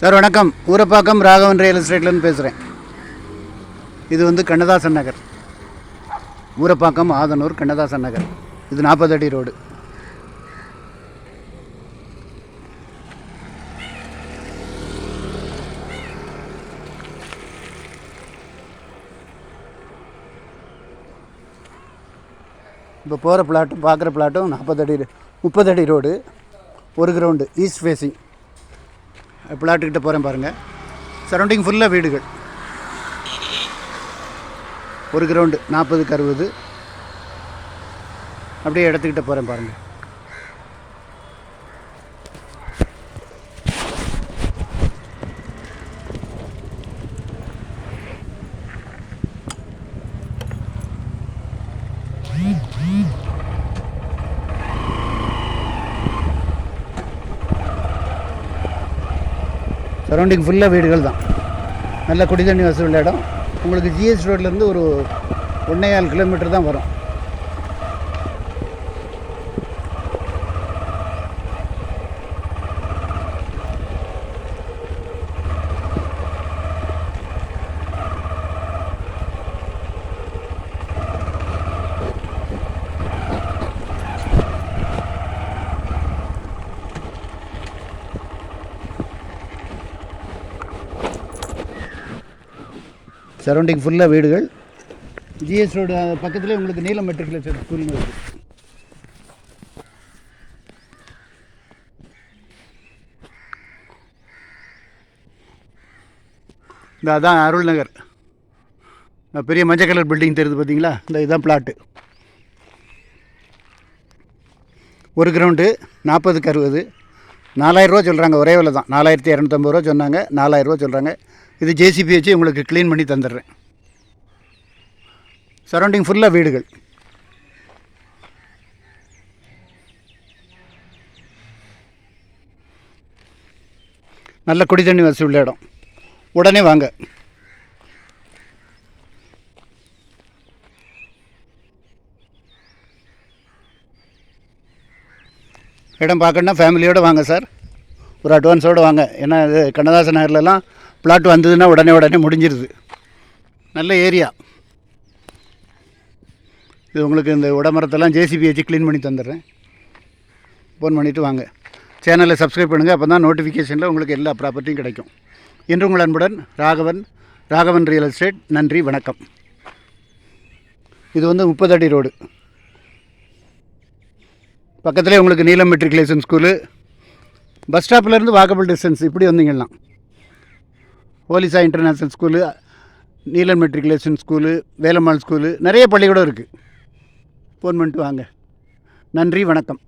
Sir வணக்கம். Urapakkam Raghavan real எஸ்டேட்லேருந்து பேசுகிறேன். இது வந்து கண்ணதாசன் நகர். ஊரப்பாக்கம் ஆதனூர் கண்ணதாசன் நகர். இது 40 அடி ரோடு. இப்போ போகிற பிளாட்டும் பார்க்குற பிளாட்டும் 40 அடி 30 அடி ரோடு, ஒரு கிரவுண்டு, ஈஸ்ட் ஃபேஸிங். பிளாட்டுக்கிட்ட போகிறேன் பாருங்கள். சரௌண்டிங் ஃபுல்லாக வீடுகள். ஒரு கிரவுண்டு 40க்கு 60. அப்படியே இடத்துக்கிட்ட போகிறேன் பாருங்கள். சரௌண்டிங் ஃபுல்லாக வீடுகள் தான். நல்ல குடி தண்ணி வசதி உள்ள இடம். உங்களுக்கு ஜிஎஸ் ரோட்லேருந்து ஒரு 1.25 கிலோமீட்டர் தான் வரும். சரௌண்டிங் ஃபுல்லாக வீடுகள். ஜிஎஸ் ரோடு பக்கத்துலேயே உங்களுக்கு நீலம் மெட்ரிகுலேஷன் ஸ்கூல்னு இருக்குது. அதான் அருள் நகர். பெரிய மஞ்சள் கலர் பில்டிங் தெரியுது பார்த்தீங்களா? இதுதான் பிளாட்டு. ஒரு கிரவுண்டு 40க்கு 60. 4000 ரூபா சொல்கிறாங்க. ஒரே விலை தான். 4250 ரூபா சொன்னாங்க. 4000 ரூபா சொல்கிறாங்க. இது ஜேசிபி வச்சு உங்களுக்கு க்ளீன் பண்ணி தந்துடுறேன். சரௌண்டிங் ஃபுல்லாக வீடுகள். நல்ல குடி தண்ணி வசதி உள்ள இடம். உடனே வாங்க. இடம் பார்க்கணுன்னா ஃபேமிலியோடு வாங்க சார். ஒரு அட்வான்ஸோடு வாங்க. ஏன்னா இது கண்ணதாசன் நகர்லலாம் பிளாட் வந்ததுன்னா உடனே முடிஞ்சிருது. நல்ல ஏரியா இது. உங்களுக்கு இந்த உடமரத்தெல்லாம் ஜேசிபி வச்சு க்ளீன் பண்ணி தந்துடுறேன். ஃபோன் பண்ணிவிட்டு வாங்க. சேனலை சப்ஸ்கிரைப் பண்ணுங்கள். அப்போ தான் நோட்டிஃபிகேஷனில் உங்களுக்கு எல்லா ப்ராப்பர்ட்டியும் கிடைக்கும். இன்று உங்கள் அன்புடன் ராகவன் ரியல் எஸ்டேட். நன்றி, வணக்கம். இது வந்து 30 அடி ரோடு. பக்கத்துலேயே உங்களுக்கு நீலம் மெட்ரிகுலேஷன் ஸ்கூலு. பஸ் ஸ்டாப்லேருந்து வாக்கபிள் டிஸ்டன்ஸ். இப்படி வந்தீங்கன்னா போலீஸா international school, Neelan matriculation school, Velammal school, நிறைய பள்ளிக்கூடம் இருக்குது. ஃபோன் பண்ணிட்டு வாங்க. நன்றி, வணக்கம்.